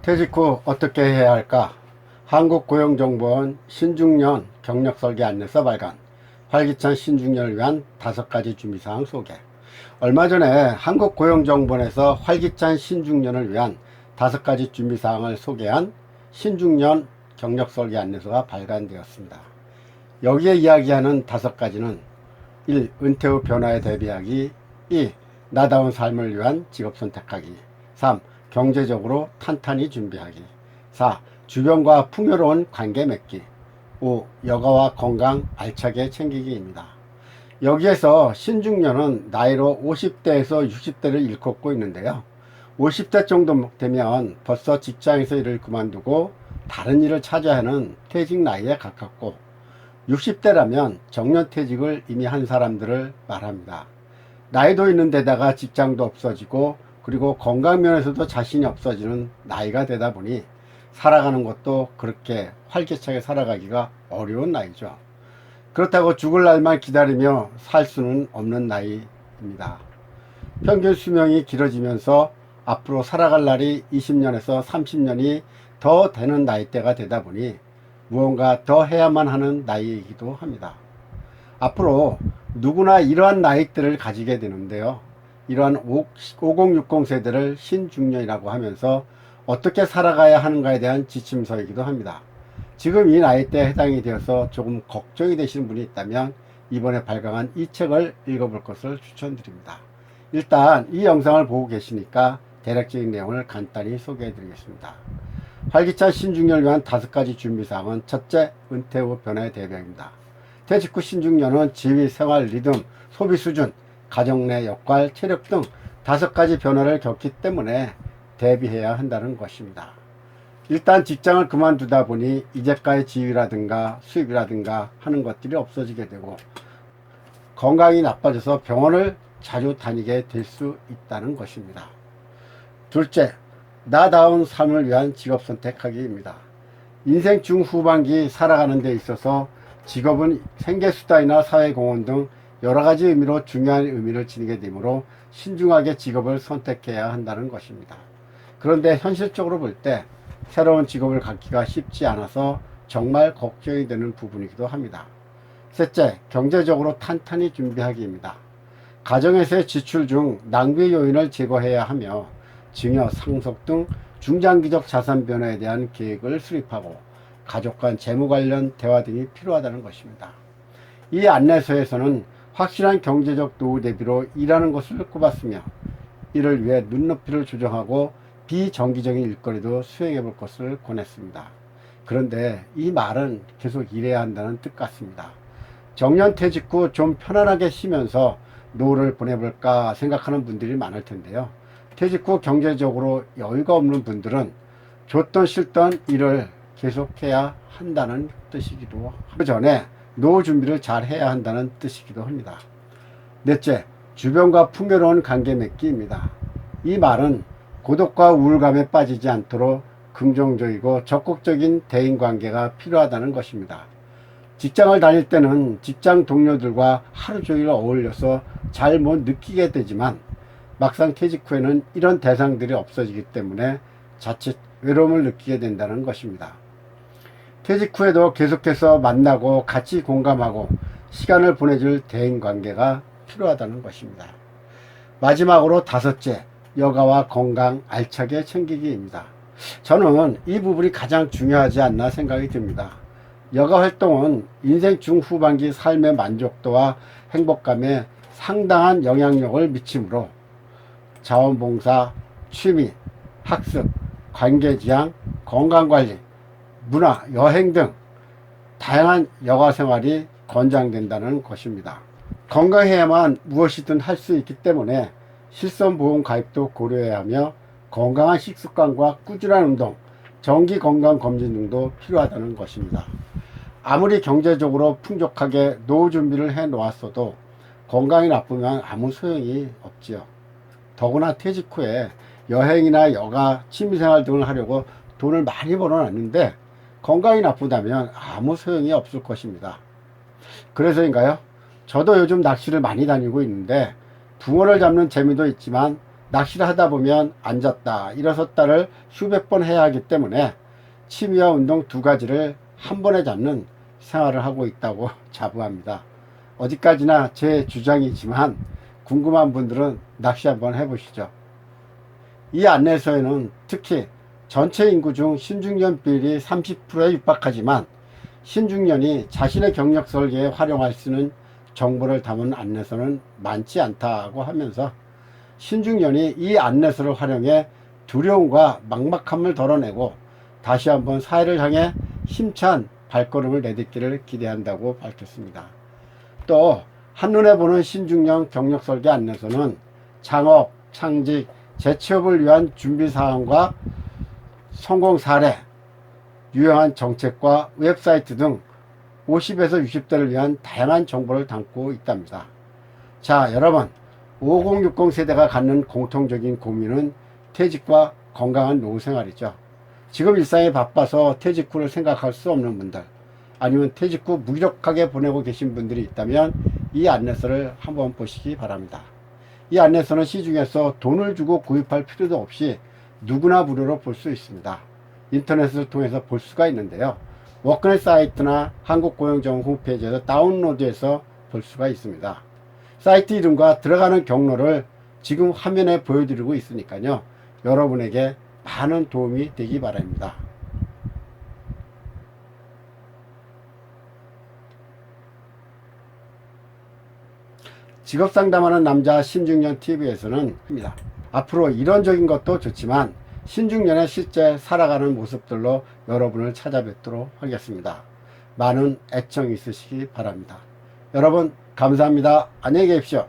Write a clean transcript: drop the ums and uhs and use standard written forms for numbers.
퇴직 후 어떻게 해야 할까? 한국고용정보원 신중년 경력설계 안내서 발간, 활기찬 신중년을 위한 5가지 준비사항 소개. 얼마 전에 한국고용정보원에서 활기찬 신중년을 위한 5가지 준비사항을 소개한 신중년 경력설계 안내서가 발간되었습니다. 여기에 이야기하는 5가지는 1. 은퇴 후 변화에 대비하기. 2. 나다운 삶을 위한 직업 선택하기. 3. 경제적으로 탄탄히 준비하기. 4. 주변과 풍요로운 관계 맺기. 5. 여가와 건강 알차게 챙기기입니다. 여기에서 신중년은 나이로 50대에서 60대를 일컫고 있는데요. 50대 정도 되면 벌써 직장에서 일을 그만두고 다른 일을 찾아야 하는 퇴직 나이에 가깝고, 60대라면 정년퇴직을 이미 한 사람들을 말합니다. 나이도 있는 데다가 직장도 없어지고, 그리고 건강면에서도 자신이 없어지는 나이가 되다 보니 살아가는 것도 그렇게 활기차게 살아가기가 어려운 나이죠. 그렇다고 죽을 날만 기다리며 살 수는 없는 나이입니다. 평균 수명이 길어지면서 앞으로 살아갈 날이 20년에서 30년이 더 되는 나이대가 되다 보니 무언가 더 해야만 하는 나이이기도 합니다. 앞으로 누구나 이러한 나이대를 가지게 되는데요. 이러한 5060 세대를 신중년이라고 하면서 어떻게 살아가야 하는가에 대한 지침서이기도 합니다. 지금 이 나이대에 해당이 되어서 조금 걱정이 되시는 분이 있다면 이번에 발간한 이 책을 읽어볼 것을 추천드립니다. 일단 이 영상을 보고 계시니까 대략적인 내용을 간단히 소개해 드리겠습니다. 활기찬 신중년을 위한 5가지 준비사항은: 첫째, 은퇴 후 변화에 대비입니다. 퇴직 후 신중년은 지위, 생활, 리듬, 소비 수준, 가정 내 역할, 체력 등 5가지 변화를 겪기 때문에 대비해야 한다는 것입니다. 일단 직장을 그만두다 보니 이제까지 지위라든가 수입이라든가 하는 것들이 없어지게 되고, 건강이 나빠져서 병원을 자주 다니게 될 수 있다는 것입니다. 둘째, 나다운 삶을 위한 직업 선택하기입니다. 인생 중후반기 살아가는 데 있어서 직업은 생계수단이나 사회공헌 등 여러가지 의미로 중요한 의미를 지니게 되므로 신중하게 직업을 선택해야 한다는 것입니다. 그런데 현실적으로 볼 때 새로운 직업을 갖기가 쉽지 않아서 정말 걱정이 되는 부분이기도 합니다. 셋째, 경제적으로 탄탄히 준비하기입니다. 가정에서의 지출 중 낭비 요인을 제거해야 하며 증여, 상속 등 중장기적 자산 변화에 대한 계획을 수립하고 가족 간 재무 관련 대화 등이 필요하다는 것입니다. 이 안내서에서는 확실한 경제적 노후 대비로 일하는 것을 꼽았으며, 이를 위해 눈높이를 조정하고 비정기적인 일거리도 수행해 볼 것을 권했습니다. 그런데 이 말은 계속 일해야 한다는 뜻 같습니다. 정년퇴직 후 좀 편안하게 쉬면서 노후를 보내볼까 생각하는 분들이 많을 텐데요. 퇴직 후 경제적으로 여유가 없는 분들은 좋던 싫던 일을 계속해야 한다는 뜻이기도 하고, 그 전에 노후 준비를 잘 해야 한다는 뜻이기도 합니다. 넷째, 주변과 풍요로운 관계 맺기입니다. 이 말은 고독과 우울감에 빠지지 않도록 긍정적이고 적극적인 대인관계가 필요하다는 것입니다. 직장을 다닐 때는 직장 동료들과 하루 종일 어울려서 잘 못 느끼게 되지만 막상 퇴직 후에는 이런 대상들이 없어지기 때문에 자칫 외로움을 느끼게 된다는 것입니다. 퇴직 후에도 계속해서 만나고 같이 공감하고 시간을 보내줄 대인관계가 필요하다는 것입니다. 마지막으로 5째, 여가와 건강 알차게 챙기기입니다. 저는 이 부분이 가장 중요하지 않나 생각이 듭니다. 여가 활동은 인생 중후반기 삶의 만족도와 행복감에 상당한 영향력을 미치므로 자원봉사, 취미, 학습, 관계지향, 건강관리, 문화, 여행 등 다양한 여가 생활이 권장된다는 것입니다. 건강해야만 무엇이든 할 수 있기 때문에 실손보험 가입도 고려해야 하며 건강한 식습관과 꾸준한 운동, 정기건강검진 등도 필요하다는 것입니다. 아무리 경제적으로 풍족하게 노후 준비를 해 놓았어도 건강이 나쁘면 아무 소용이 없지요. 더구나 퇴직 후에 여행이나 여가, 취미생활 등을 하려고 돈을 많이 벌어놨는데 건강이 나쁘다면 아무 소용이 없을 것입니다. 그래서인가요? 저도 요즘 낚시를 많이 다니고 있는데 붕어를 잡는 재미도 있지만 낚시를 하다 보면 앉았다 일어섰다를 수백 번 해야 하기 때문에 취미와 운동 두 가지를 한 번에 잡는 생활을 하고 있다고 자부합니다. 어디까지나 제 주장이지만 궁금한 분들은 낚시 한번 해보시죠. 이 안내서에는 특히 전체 인구 중 신중년 비율이 30%에 육박하지만 신중년이 자신의 경력 설계에 활용할 수 있는 정보를 담은 안내서는 많지 않다고 하면서 신중년이 이 안내서를 활용해 두려움과 막막함을 덜어내고 다시 한번 사회를 향해 힘찬 발걸음을 내딛기를 기대한다고 밝혔습니다. 또 한눈에 보는 신중년 경력설계 안내서는 창업, 창직, 재취업을 위한 준비사항과 성공 사례, 유용한 정책과 웹사이트 등 50에서 60대를 위한 다양한 정보를 담고 있답니다. 자, 여러분, 5060 세대가 갖는 공통적인 고민은 퇴직과 건강한 노후 생활이죠. 지금 일상에 바빠서 퇴직 후를 생각할 수 없는 분들, 아니면 퇴직 후 무기력하게 보내고 계신 분들이 있다면 이 안내서를 한번 보시기 바랍니다. 이 안내서는 시중에서 돈을 주고 구입할 필요도 없이 누구나 무료로 볼 수 있습니다. 인터넷을 통해서 볼 수가 있는데요. 워크넷 사이트나 한국고용정보 홈페이지에서 다운로드해서 볼 수가 있습니다. 사이트 이름과 들어가는 경로를 지금 화면에 보여드리고 있으니까요. 여러분에게 많은 도움이 되기 바랍니다. 직업상담하는 남자 신중년 TV에서는 앞으로 이론적인 것도 좋지만 신중년의 실제 살아가는 모습들로 여러분을 찾아뵙도록 하겠습니다. 많은 애청 있으시기 바랍니다. 여러분 감사합니다. 안녕히 계십시오.